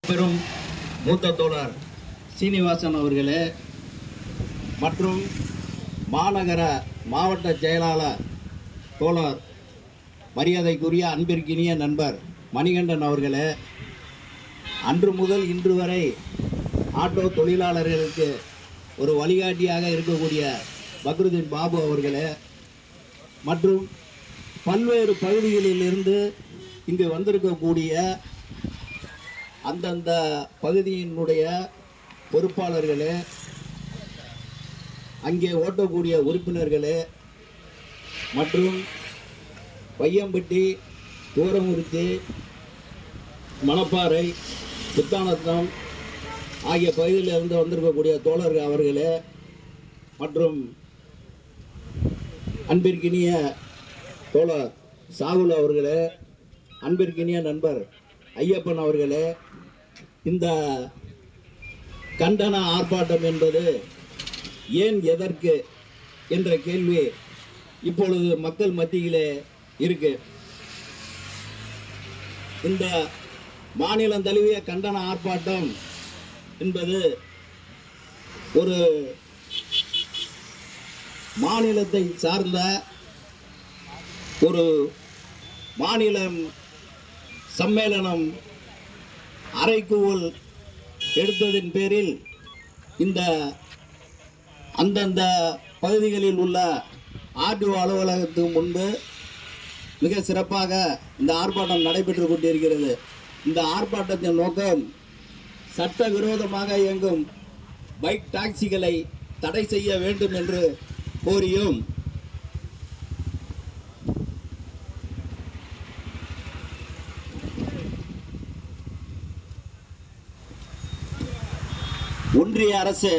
பெரும் மூத்த தோழர் சீனிவாசன் அவர்களே மற்றும் மாநகர மாவட்ட செயலாளர் தோழர் மரியாதைக்குரிய அன்பிற்கினிய நண்பர் மணிகண்டன் அவர்களே, அன்று முதல் இன்று வரை ஆட்டோ தொழிலாளர்களுக்கு ஒரு வழிகாட்டியாக இருக்கக்கூடிய பக்ருதீன் பாபு அவர்களே மற்றும் பல்வேறு பகுதிகளிலிருந்து இங்கு வந்திருக்கக்கூடிய அந்தந்த பகுதியினுடைய பொறுப்பாளர்களே, அங்கே ஓட்டக்கூடிய உறுப்பினர்களே மற்றும் பையம்பட்டி, தூரமுருத்தி, மணப்பாறை, புத்தானத்தம் ஆகிய பகுதியிலிருந்து வந்திருக்கக்கூடிய தோழர்கள் அவர்களே மற்றும் அன்பிற்கினிய தோழர் சாகுல் அவர்களே, அன்பிற்கினிய நண்பர் ஐயப்பன் அவர்களே, இந்த கண்டன ஆர்ப்பாட்டம் என்பது ஏன் எதற்கு என்ற கேள்வி இப்பொழுது மக்கள் மத்தியிலே இருக்கு. இந்த மாநிலம் தழுவிய கண்டன ஆர்ப்பாட்டம் என்பது ஒரு மாநிலத்தை சார்ந்த ஒரு மாநிலம் சம்மேளனம் அறைகூவல் எடுத்ததின் பேரில் இந்த அந்தந்த பகுதிகளில் உள்ள ஆர்டிஓ அலுவலகத்துக்கு முன்பு மிக சிறப்பாக இந்த ஆர்ப்பாட்டம் நடைபெற்று கொண்டிருக்கிறது. இந்த ஆர்ப்பாட்டத்தின் நோக்கம் சட்டவிரோதமாக இயங்கும் பைக் டாக்ஸிகளை தடை செய்ய வேண்டும் என்று கோரியும் ஒன்றிய அரசு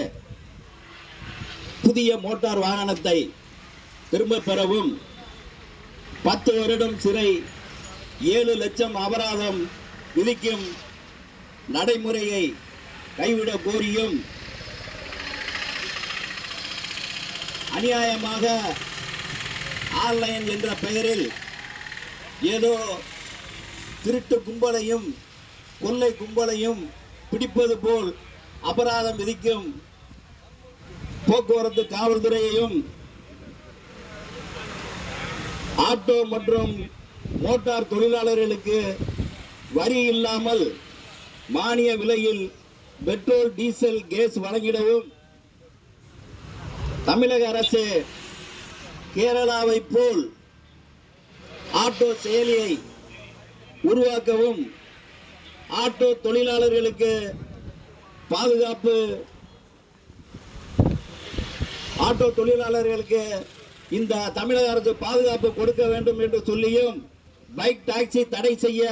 புதிய மோட்டார் வாகனத்தை திரும்ப பெறவும் 10 வருடம் சிறை 7 லட்சம் அபராதம் விதிக்கும் நடைமுறையை கைவிட கோரியும் அநியாயமாக ஆன்லைன் என்ற பெயரில் ஏதோ திருட்டு கும்பலையும் கொள்ளை கும்பலையும் பிடிப்பது போல் அபராதம் விதிக்கும் போக்குவரத்து காவல்துறையையும் ஆட்டோ மற்றும் மோட்டார் தொழிலாளர்களுக்கு வரி இல்லாமல் மானிய விலையில் பெட்ரோல், டீசல், கேஸ் வழங்கிடவும் தமிழக அரசு கேரளாவை போல் ஆட்டோ செயலியை உருவாக்கவும் ஆட்டோ தொழிலாளர்களுக்கு பாதுகாப்பு, ஆட்டோ தொழிலாளர்களுக்கு இந்த தமிழக அரசு பாதுகாப்பு கொடுக்க வேண்டும் என்று சொல்லியும் பைக் டாக்ஸி தடை செய்ய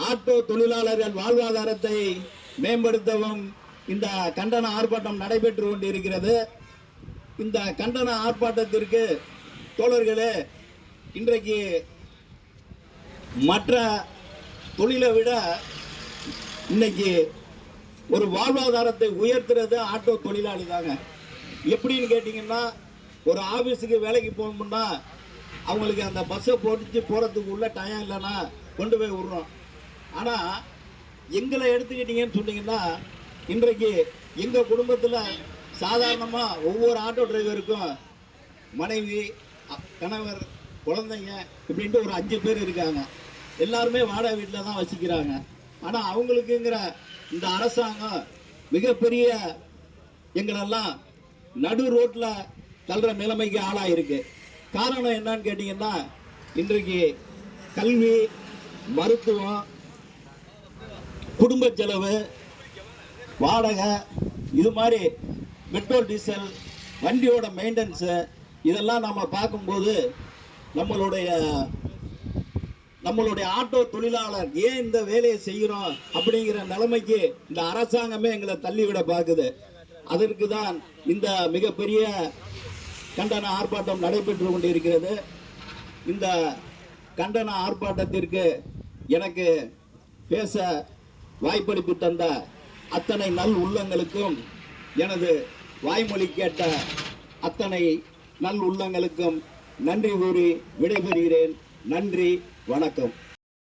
ஆட்டோ தொழிலாளர்கள் வாழ்வாதாரத்தை மேம்படுத்தவும் இந்த கண்டன ஆர்ப்பாட்டம் நடைபெற்று கொண்டிருக்கிறது. இந்த கண்டன ஆர்ப்பாட்டத்திற்கு தோழர்களே, இன்றைக்கு மற்ற தொழிலை விட இன்னைக்கு ஒரு வாழ்வாதாரத்தை உயர்த்துறது ஆட்டோ தொழிலாளி தாங்க. எப்படின்னு கேட்டீங்கன்னா, ஒரு ஆபீஸுக்கு வேலைக்கு போகணும்னா அவங்களுக்கு அந்த பஸ்ஸை போட்டு போறதுக்கு உள்ள டைம் இல்லைன்னா கொண்டு போய் விடுறோம். ஆனால் எங்களை எடுத்துக்கிட்டீங்கன்னு சொன்னீங்கன்னா, இன்றைக்கு எங்கள் குடும்பத்தில் சாதாரணமாக ஒவ்வொரு ஆட்டோ டிரைவருக்கும் மனைவி, கணவர், குழந்தைங்க இப்படின்ட்டு ஒரு 5 பேர் இருக்காங்க. எல்லாருமே வாடகை வீட்டில் தான் வசிக்கிறாங்க. ஆனால் அவங்களுக்குங்கிற இந்த அரசாங்கம் மிகப்பெரிய எங்களெல்லாம் நடு ரோட்டில் தள்ளுற நிலைமைக்கு ஆளாயிருக்கு. காரணம் என்னன்னு கேட்டீங்கன்னா, இன்றைக்கு கல்வி, மருத்துவம், குடும்ப செலவு, வாடகை, இது மாதிரி பெட்ரோல், டீசல், வண்டியோட மெயின்டெனன்ஸு இதெல்லாம் நம்ம பார்க்கும்போது நம்மளுடைய ஆட்டோ தொழிலாளர் ஏன் இந்த வேலையை செய்கிறோம் அப்படிங்கிற நிலைமைக்கு இந்த அரசாங்கமே எங்களை தள்ளிவிட பார்க்குது. அதற்கு தான் இந்த மிகப்பெரிய கண்டன ஆர்ப்பாட்டம் நடைபெற்று கொண்டிருக்கிறது. இந்த கண்டன ஆர்ப்பாட்டத்திற்கு எனக்கு பேச வாய்ப்பளிப்பு தந்த அத்தனை நல் உள்ளங்களுக்கும், எனது வாய்மொழி கேட்ட அத்தனை நல் உள்ளங்களுக்கும் நன்றி கூறி விடைபெறுகிறேன். நன்றி, வணக்கம்.